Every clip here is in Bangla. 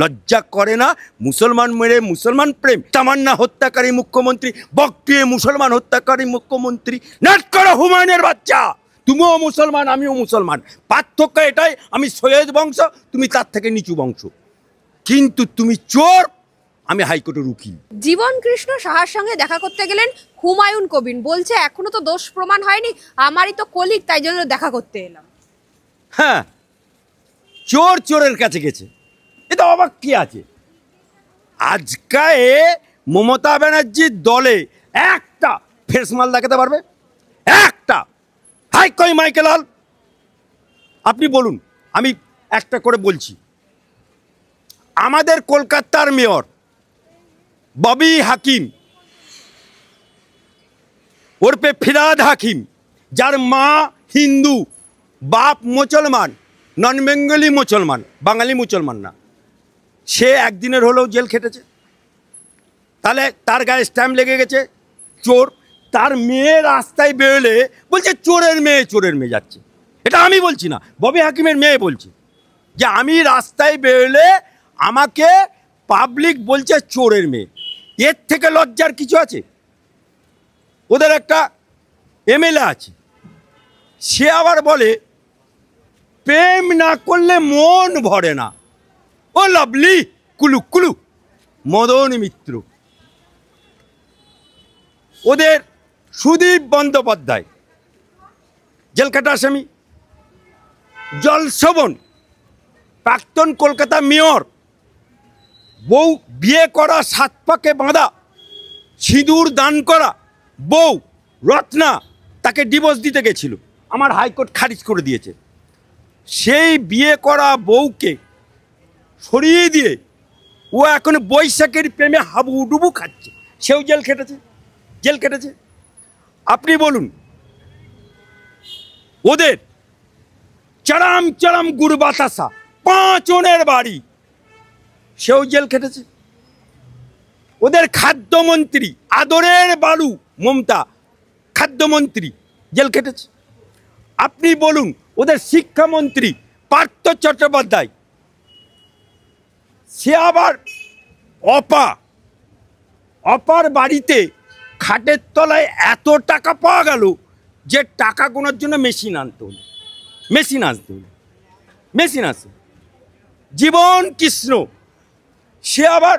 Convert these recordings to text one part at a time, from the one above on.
লজ্জা করে না? মুসলমান মেরে মুসলমান প্রেম, তামান্না হত্যাকারী মুখ্যমন্ত্রী, বকটিয়ে মুসলমান হত্যাকারী মুখ্যমন্ত্রী। নাট করো হুমায়ুনের বাচ্চা, তুমিও মুসলমান আমিও মুসলমান, পার্থক্য এটাই আমি সৈয়দ বংশ, তুমি তার থেকে নিচু বংশ, কিন্তু তুমি চোর, আমি হাইকোর্টের উকিল। জীবন কৃষ্ণ সাহার সঙ্গে দেখা করতে গেলেন হুমায়ুন কবির, বলছে এখনো তো দোষ প্রমাণ হয়নি, আমারই তো কলিগ, তাই জন্য দেখা করতে এলাম। হ্যাঁ, চোর চোরের কাছে গেছে, এটা অবাক কি আছে? আজকে মমতা ব্যানার্জির দলে একটা ফেস মাল দেখাতে পারবে? একটা? হাই কই মাইকেলাল, আপনি বলুন, আমি একটা করে বলছি। আমাদের কলকাতার মেয়র ববি হাকিম ওরপে ফিরাদ হাকিম, যার মা হিন্দু বাপ মুসলমান, নন বেঙ্গলি মুসলমান, বাঙালি মুসলমান না, সে একদিনের হলেও জেল খেটেছে, তাহলে তার গায়ে স্ট্যাম্প লেগে গেছে চোর। তার মেয়ে রাস্তায় বেরোলে বলছে চোরের মেয়ে যাচ্ছে, এটা আমি বলছি না, ববি হাকিমের মেয়ে বলছে যে আমি রাস্তায় বেরোলে আমাকে পাবলিক বলছে চোরের মেয়ে। এর থেকে লজ্জার কিছু আছে? ওদের একটা এমএলএ আছে, সে আবার বলে প্রেম না করলে মন ভরে না। ও লাভলি কুলু কুলু মদন মিত্র। ওদের সুদীপ বন্দ্যোপাধ্যায় জেলখাটা আসামি, জলশোভন প্রাক্তন কলকাতা মেয়র, বউ বিয়ে করা, সাত পাকে বাঁধা, সিঁদুর দান করা বউ রত্না, তাকে ডিভোর্স দিতে গেছিল, আমার হাইকোর্ট খারিজ করে দিয়েছে। সেই বিয়ে করা বউকে সরিয়ে দিয়ে ও এখন বৈশাখের প্রেমে হাবুডুবু খাচ্ছে, সেও জেল খেটেছে। আপনি বলুন, ওদের চরম চরম গুড় বাতাসা 5 জনের বাড়ি, সেও জেল খেটেছে। ওদের খাদ্যমন্ত্রী আদরের বালু মমতা, খাদ্যমন্ত্রী, জেল খেটেছে। আপনি বলুন, ওদের শিক্ষামন্ত্রী পার্থ চট্টোপাধ্যায়, সে আবার অপার বাড়িতে খাটের তলায় এত টাকা পাওয়া গেল যে টাকা গোনার জন্য মেশিন আসতো। জীবন কৃষ্ণ, সে আবার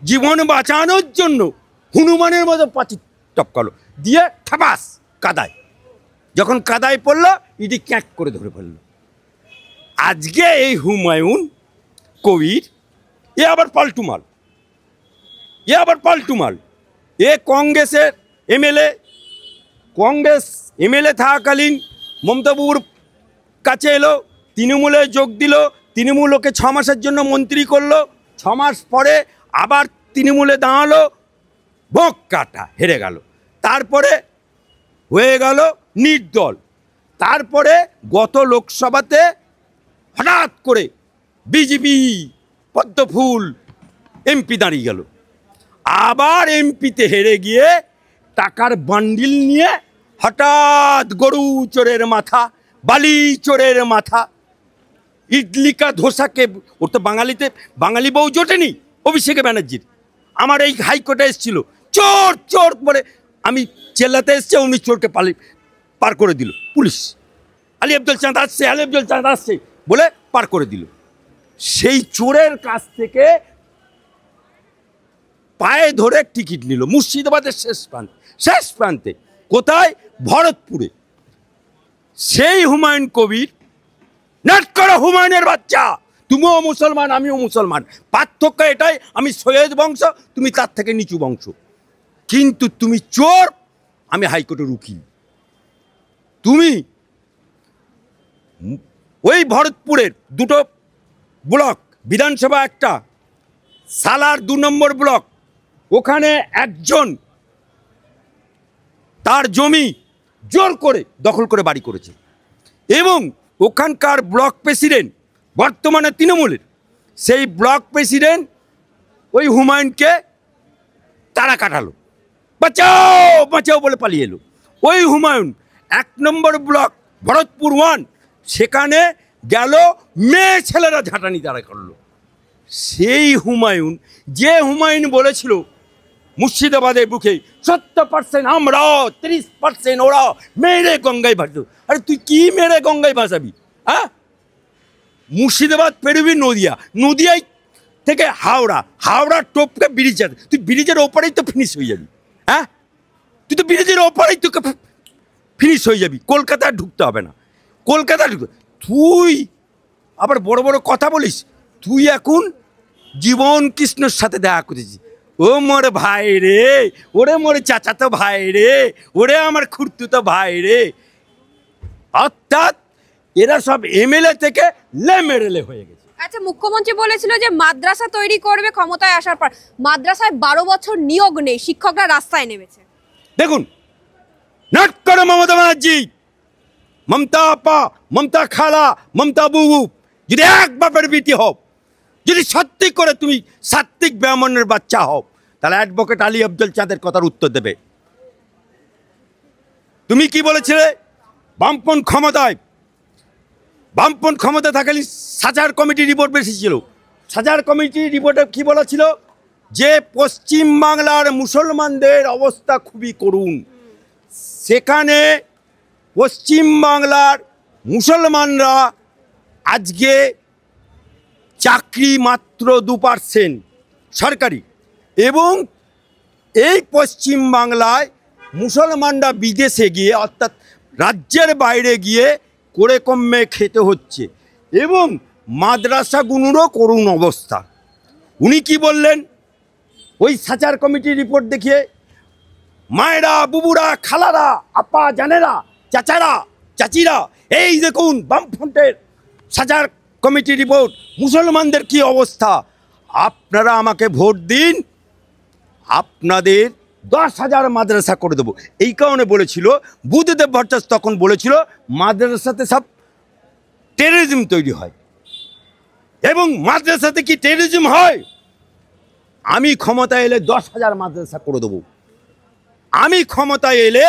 জীবন বাঁচানোর জন্য হনুমানের মতো পাচি টপকালো, দিয়ে ঠাপাস কাদায়, যখন কাদায় পড়লো ইডি ক্যাক করে ধরে ফেললো। আজকে এই হুমায়ুন কবির এ আবার পাল্টুমাল, এ কংগ্রেসের কংগ্রেস এমএলএ থাকাকালীন মমতাবুর কাছে এলো, তৃণমূলে যোগ দিল, তৃণমূল ওকে 6 মাসের জন্য মন্ত্রী করলো, 6 মাস পরে আবার তৃণমূলে দাঁড়ালো, ভোগ কাটা হেরে গেল, তারপরে হয়ে গেল নির্দল, তারপরে গত লোকসভাতে হঠাৎ করে বিজেপি পদ্মফুল এমপি দাঁড়িয়ে গেল, আবার এমপিতে হেরে গিয়ে টাকার বান্ডিল নিয়ে হঠাৎ গরু চোরের মাথা, বালি চোরের মাথা, ইডলিকা ধোসাকে, ওর তো বাঙালি বউ জোটেনি অভিষেক ব্যানার্জির, আমার এই হাইকোর্টে এসেছিল, চোর বলে আমি চেল্লাতে এসছে, উনি চোরকে পার করে দিল পুলিশ, আলী আব্দুল চাঁদ আসছে বলে পার করে দিল। সেই চোরের কাছ থেকে পায়ে ধরে টিকিট নিল মুর্শিদাবাদের শেষ প্রান্তে, কোথায়? ভরতপুরে। সেই হুমায়ুন কবির, নাট করো হুমায়ুনের বাচ্চা, তুমিও মুসলমান আমিও মুসলমান, পার্থক্য এটাই আমি সৈয়দ বংশ, তুমি তার থেকে নিচু বংশ, কিন্তু তুমি চোর, আমি হাইকোর্টের উকিল। তুমি ওই ভরতপুরের 2টো ব্লক, বিধানসভা একটা, সালার 2 নম্বর ব্লক, ওখানে একজন তার জমি জোর করে দখল করে বাড়ি করেছে, এবং ওখানকার ব্লক প্রেসিডেন্ট বর্তমানে তৃণমূলের, সেই ব্লক প্রেসিডেন্ট ওই হুমায়ুনকে তারা কাটালো, বাঁচাও বলে পালিয়ে এলো। ওই হুমায়ুন 1 নম্বর ব্লক ভরতপুর 1, সেখানে গেল, মেয়ে ছেলেরা ঝাঁটানি তারা করলো, সেই হুমায়ুন, যে হুমায়ুন বলেছিল মুর্শিদাবাদের বুকে 70% আমরা, 30% ওরা, মেরে গঙ্গায় ভাসত। আরে তুই কি মেরে গঙ্গায় ভাসাবি? হ্যাঁ, মুর্শিদাবাদ পেরোবি নদিয়া, নদিয়ায় থেকে হাওড়া, হাওড়া টপকে ব্রিজ আছে, তুই ব্রিজের ওপরেই তো ফিনিশ হয়ে যাবি। হ্যাঁ, তুই তো ব্রিজের ওপরেই তো ফিনিশ হয়ে যাবি, কলকাতা ঢুকতে হবে না, কলকাতা ঢুকতে। তুই আবার বড় বড় কথা বলিস। তুই এখন জীবন কৃষ্ণর সাথে দেখা করেছিস। ও মোর ভাই রে, ওরে মোর চাচাতো ভাই রে, ওরে আমার খুড়তুতো ভাই রে। অর্থাৎ এরা সব এমএলএ থেকে লেমেরেলে হয়ে গেছে। আচ্ছা, মুখ্যমন্ত্রী বলেছিল যে মাদ্রাসা তৈরি করবে ক্ষমতায় আসার পর। মাদ্রাসায় 12 বছর নিয়োগ নেই, শিক্ষকরা রাস্তায় নেমেছে। দেখুন, নাট করো মমতা ব্যানার্জি, মমতা আপা, মমতা খালা, মমতা বুবু, যদি এক বাপের বিটি হও, যদি সত্যি করে তুমি সাত্বিক ব্রাহ্মণের বাচ্চা হও, তাহলে অ্যাডভোকেট আলী আফজল চাঁদের কথার উত্তর দেবে। তুমি কি বলেছিলে? বামপন্থ ক্ষমতায়, বামপন্থ ক্ষমতা থাকলে সাজার কমিটি রিপোর্ট বেশি ছিল। সাজার কমিটি রিপোর্টে কি বলা ছিল? যে পশ্চিম বাংলার মুসলমানদের অবস্থা খুবই করুণ। সেখানে পশ্চিম বাংলার মুসলমানরা আজকে চাকরি মাত্র 2% সরকারি, এবং এই পশ্চিম বাংলায় মুসলমানরা বিদেশে গিয়ে, অর্থাৎ রাজ্যের বাইরে গিয়ে করে কমে খেতে হচ্ছে, এবং মাদ্রাসাগুলোরও করুণ অবস্থা। উনি কি বললেন ওই সাচার কমিটির রিপোর্ট দেখিয়ে? মায়েরা, বুবুরা, খালারা, আপা জানেরা, চাচারা, চাচিরা, এই দেখুন বামফ্রন্টের সাচার কমিটি রিপোর্ট, মুসলমানদের কি অবস্থা। আপনারা আমাকে ভোট দিন, আপনাদের 10,000 মাদ্রাসা করে দেবো। এই কারণে বলেছিল বুদ্ধদেব ভট্টাচার্য, তখন বলেছিল মাদ্রাসাতে সব টেররিজম তৈরি হয়, এবং মাদ্রাসাতে কি টেররিজম হয়? আমি ক্ষমতায় এলে 10,000 মাদ্রাসা করে দেবো, আমি ক্ষমতায় এলে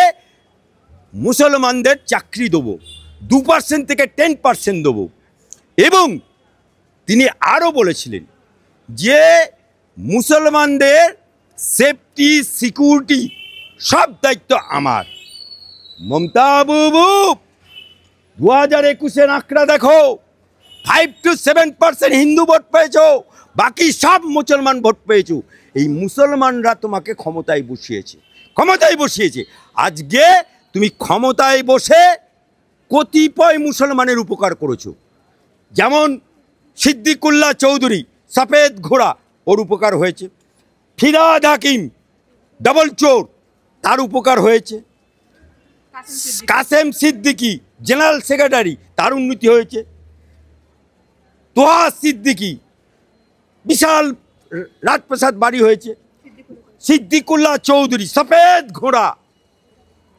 মুসলমানদের চাকরি দেবো, 2% থেকে 10% দেবো। এবং তিনি আরও বলেছিলেন যে মুসলমানদের সেফটি, সিকিউরিটি সব দায়িত্ব আমার। মমতা বাবু 2021-এর আঁকড়া দেখো, 5 to 7% হিন্দু ভোট পেয়েছো, বাকি সব মুসলমান ভোট পেয়েছো। এই মুসলমানরা তোমাকে ক্ষমতায় বসিয়েছে, ক্ষমতায় বসিয়েছে। আজকে তুমি ক্ষমতায় বসে কতিপয় মুসলমানের উপকার করেছো। যেমন সিদ্দিকুল্লাহ চৌধুরী, সফেদ ঘোড়া, ওর উপকার হয়েছে। ফিরাদ হাকিম, ডবল চোর, তার উপকার হয়েছে। কাসেম সিদ্দিকি, জেনারেল সেক্রেটারি, তার উন্নতি হয়েছে। তোহা সিদ্দিকি, বিশাল রাজপ্রাসাদ বাড়ি হয়েছে। সিদ্দিকুল্লাহ চৌধুরী, সফেদ ঘোড়া,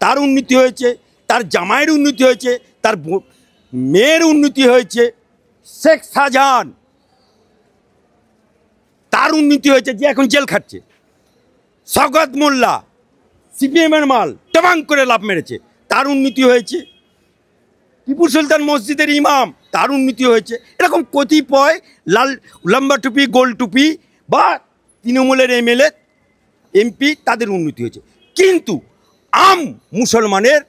তার উন্নতি হয়েছে। তার জামাইয়ের উন্নতি হয়েছে, তার মেয়ের উন্নতি হয়েছে। শেখ শাহজাহান, তার উন্নতি হয়েছে, যে এখন জেল খাটছে। শওকত মোল্লা, সিপিএমের মাল, টবাং করে লাভ মেরেছে, তার উন্নতি হয়েছে। টিপু সুলতান মসজিদের ইমাম, তার উন্নতি হয়েছে। এরকম কতিপয় লাল লম্বা টুপি, গোল টুপি বা তৃণমূলের এমএলএ, এমপি, তাদের উন্নতি হয়েছে। কিন্তু আম মুসলমানের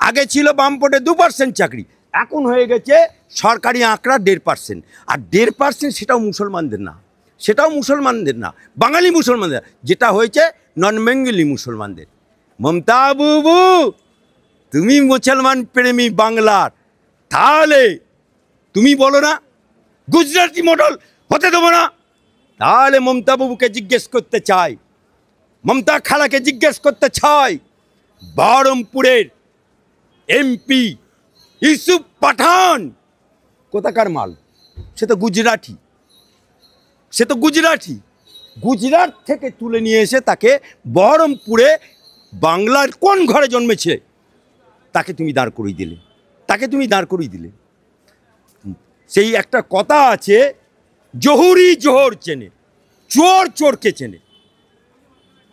আগে ছিল বামপটে 2% চাকরি, এখন হয়ে গেছে সরকারি আঁকড়া 1.5%। আর 1.5% সেটাও মুসলমানদের না, সেটাও মুসলমানদের না, বাঙালি মুসলমানদের, যেটা হয়েছে নন বেঙ্গলি মুসলমানদের। মমতা বাবু, তুমি মুসলমান প্রেমী বাংলার, তাহলে তুমি বলো না গুজরাটি মডেল হতে দেবো না? তাহলে মমতা বাবুকে জিজ্ঞেস করতে চাই, মমতা খালাকে জিজ্ঞেস করতে চাই, বহরমপুরের এমপি ইউসুফ পাঠান কোথাকার মাল? সে তো গুজরাটি, সে তো গুজরাটি। গুজরাট থেকে তুলে নিয়ে এসে তাকে বহরমপুরে বাংলার কোন ঘরে জন্মেছে তাকে তুমি দাঁড় করিয়ে দিলে, তাকে তুমি দাঁড় করিয়ে দিলে। সেই একটা কথা আছে, জহুরি জোহর চেনে, চোর চোরকে চেনে।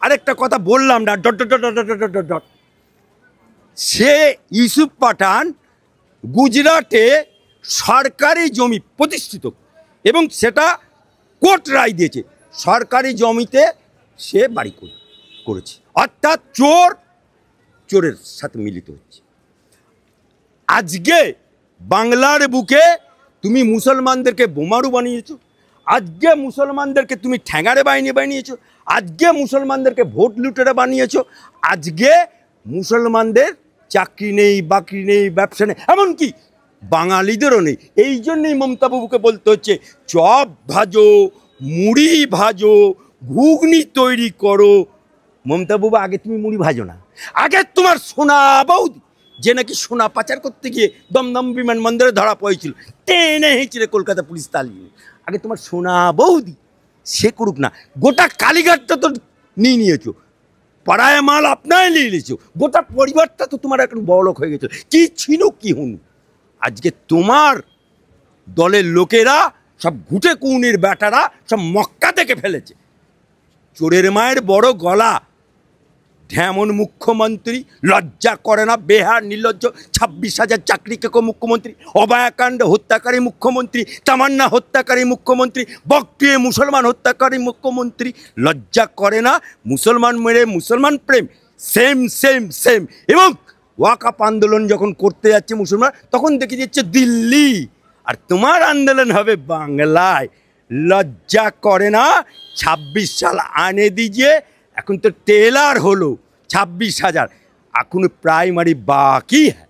আরেকটা কথা বললাম না, dot dot dot dot dot dot dot. সে ইউসুফ পাঠান গুজরাটে সরকারি জমি প্রতিষ্ঠিত, এবং সেটা কোর্ট রায় দিয়েছে সরকারি জমিতে সে বাড়ি করেছে, অর্থাৎ চোর চোরের সাথে মিলিত হচ্ছে। আজকে বাংলার বুকে তুমি মুসলমানদেরকে বোমারু বানিয়েছো, আজকে মুসলমানদেরকে তুমি ঠ্যাঙারে বাহিনী বানিয়েছো, আজকে মুসলমানদেরকে ভোট লুটেরা বানিয়েছো, আজকে মুসলমানদের চাকরি নেই, বাকরি নেই, ব্যবসা নেই, এমনকি বাঙালিদেরও নেই। এই জন্যই মমতা বাবুকে বলতে হচ্ছে চপ ভাজো, মুড়ি ভাজো, ঘুগনি তৈরি করো। মমতা বাবু, আগে তুমি মুড়ি ভাজো না, আগে তোমার সোনা বৌদি যে নাকি সোনা পাচার করতে গিয়ে দমদম বিমানবন্দরে ধরা পড়েছিল, টেনে হেঁচড়ে কলকাতা পুলিশ তাড়িয়ে, আগে তোমার সোনা বৌদি সে করুক না। গোটা কালীঘাটটা তো নিয়েছো, পাড়ায় মাল আপনায় নিয়ে নিয়েছো, গোটা পরিবারটা তো তোমার এখন বড়লোক হয়ে গেছে। কি ছিল কি হুন, আজকে তোমার দলের লোকেরা সব ঘুটে কুউনির বেটারা সব মক্কা থেকে ফেলেছে। চোরের মায়ের বড় গলা, যেমন মুখ্যমন্ত্রী লজ্জা করে না, বেহার নির্লজ্জ, 26,000 চাকরিকে মুখ্যমন্ত্রী, অভয়াকাণ্ড হত্যাকারী মুখ্যমন্ত্রী, তামান্না হত্যাকারী মুখ্যমন্ত্রী, বকটিয়ে মুসলমান হত্যাকারী মুখ্যমন্ত্রী, লজ্জা করে না। মুসলমান মেরে মুসলমান প্রেম, সেম সেম সেম। এবং ওয়াকাফ আন্দোলন যখন করতে যাচ্ছে মুসলমান, তখন দেখে যাচ্ছে দিল্লি, আর তোমার আন্দোলন হবে বাংলায়। লজ্জা করে না। 26 সাল আনে দিজিয়ে, এখন তো টেলার হলো 26,000, এখনো প্রাইমারি বাকি হ্যাঁ।